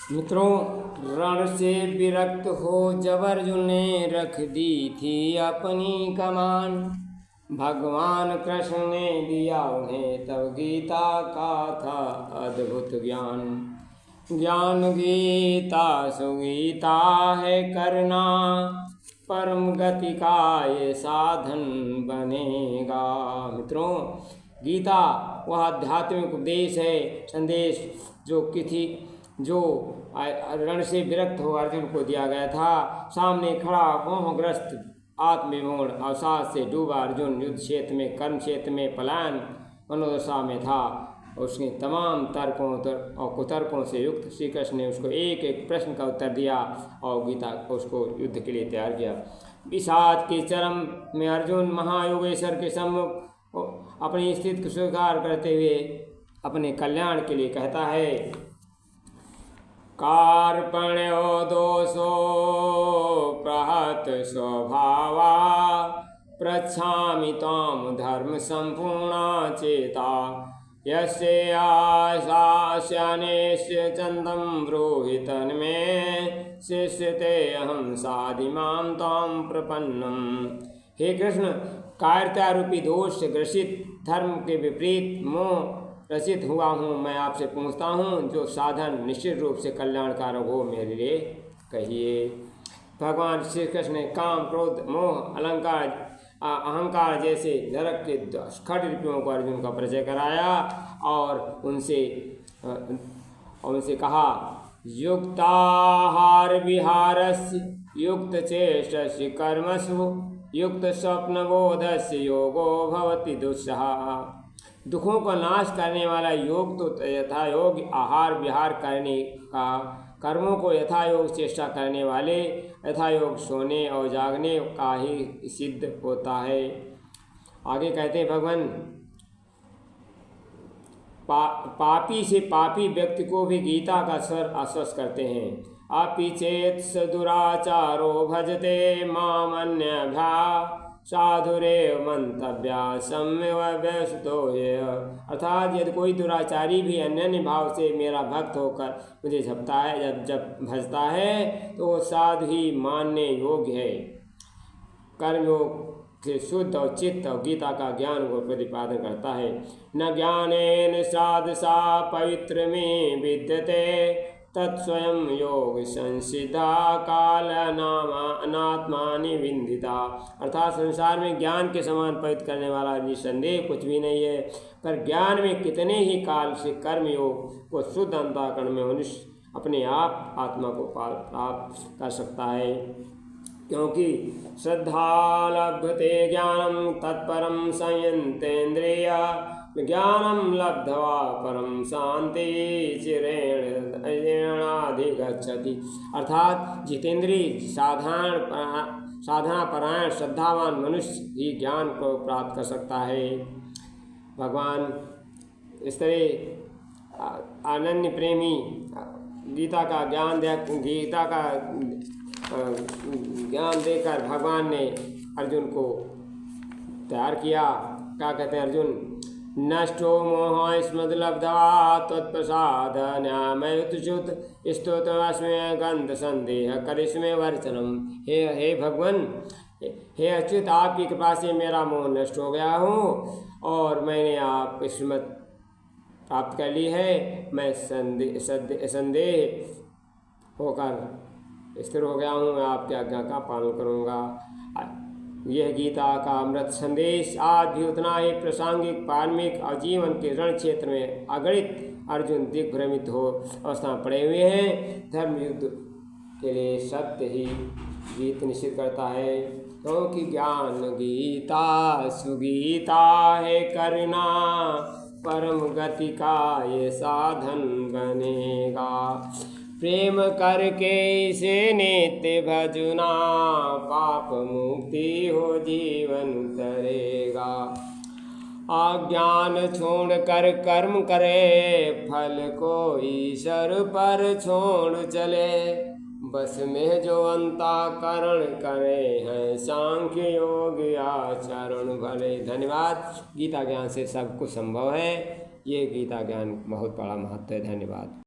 मित्रों, रण से विरक्त हो जब अर्जुन ने रख दी थी अपनी कमान, भगवान कृष्ण ने दिया उन्हें तब गीता का था अद्भुत ज्ञान। ज्ञान गीता सुगीता है करना, परम गति का ये साधन बनेगा। मित्रों, गीता वह आध्यात्मिक उपदेश है, संदेश जो रण से विरक्त हो अर्जुन को दिया गया था। सामने खड़ा मोहग्रस्त आत्मविमोहन अवसाद से डूबा अर्जुन युद्ध क्षेत्र में, कर्म क्षेत्र में पलायन मनोदशा में था। उसके तमाम तर्कों और कुतर्कों से युक्त श्री कृष्ण ने उसको एक एक प्रश्न का उत्तर दिया और गीता उसको युद्ध के लिए तैयार किया। विषाद के चरम में अर्जुन महायोगेश्वर के सम्मुख अपनी स्थिति को स्वीकार करते हुए अपने कल्याण के लिए कहता है, कार्पण्यो दोषो प्रहत स्वभावा, पृच्छामि त्वां धर्म संपूर्णा चेता, यस्य आशास्यानेस्य चन्दं ब्रूहि तन्मे, शिष्यते अहं साधिमां त्वां प्रपन्नम्। हे कृष्ण, कायरता रूपी दोष से ग्रसित, धर्म के विपरीत मोह रचित हुआ हूँ। मैं आपसे पूछता हूँ, जो साधन निश्चित रूप से कल्याणकारक हो मेरे लिए कहिए। भगवान श्री कृष्ण ने काम, क्रोध, मोह, अहंकार जैसे नरक के खट रूपियों को अर्जुन का परिचय कराया और उनसे कहा, युक्ताहार विहारस्य युक्त चेष्टस्य कर्मसु, युक्त स्वप्नबोधस्य योगो भवति दुस्सहा। दुखों का नाश करने वाला योग तो यथा योग आहार विहार करने का, कर्मों को यथा योग चेष्टा करने वाले यथा योग सोने और जागने का ही सिद्ध होता है। आगे कहते हैं भगवान, पापी से पापी व्यक्ति को भी गीता का स्वर आश्वस्त करते हैं। अपि चेत स दुराचारो भजते मामन्यभ्या, साधुरेव मंतव्या सम्यवस्थो ये। अर्थात यदि कोई दुराचारी भी अन्य भाव से मेरा भक्त होकर मुझे झपता है, जब भजता है तो वो साधु ही मानने योग्य है। कर्मयोग से शुद्ध और चित्त और गीता का ज्ञान को प्रतिपादन करता है। न ज्ञानेन साधसा पवित्र में विद्यते, तत्स्वयं योग संसिद्धा काल अनात्मानि विंदिता। अर्थात संसार में ज्ञान के समान पवित्र करने वाला निसंदेह कुछ भी नहीं है, पर ज्ञान में कितने ही काल से कर्म योग को शुद्ध अंतःकरण में मनुष्य अपने आप आत्मा को प्राप्त कर सकता है। क्योंकि श्रद्धा लभते ज्ञानम तत्परम संयंतेन्द्रिय, ज्ञानम लब्ध्वा परम शांति चिरेणाधिगच्छति। अर्थात जितेंद्रिय साधना परायण श्रद्धावान मनुष्य ही ज्ञान को प्राप्त कर सकता है। भगवान इस तरह अनन्य प्रेमी गीता का ज्ञान देकर भगवान ने अर्जुन को तैयार किया। क्या कहते हैं अर्जुन, नष्टो मोह स्मृतिलब्ध्वा त्वत्प्रसादन्यामयुतच्युत स्तोत्रमस्मि गंध संदेह करिष्मे वर्चनम। हे भगवान, हे अच्युत, आपकी कृपा से मेरा मोह नष्ट हो गया हूँ और मैंने आप स्मृति प्राप्त कर ली है। मैं संदेह होकर स्थिर हो गया हूँ। मैं आपकी आज्ञा का पालन करूँगा। यह गीता का अमृत संदेश आज भी उतना ही प्रासंगिक, पारमिक और जीवन के रण क्षेत्र में अगणित अर्जुन दिग्भ्रमित हो अवस्था में पड़े हुए हैं। धर्म युद्ध के लिए सत्य ही जीत निश्चित करता है, क्योंकि ज्ञान गीता सुगीता है करना, परम गति का ये साधन बनेगा। प्रेम करके इसे नित्य भजना, पाप मुक्ति हो जीवन तरेगा। अज्ञान छोड़ कर कर्म करे, फल को ईश्वर पर छोड़ चले। बस में जो अंतःकरण करे हैं, सांख्य योग आचरण भले। धन्यवाद। गीता ज्ञान से सब कुछ संभव है। ये गीता ज्ञान बहुत बड़ा महत्व है। धन्यवाद।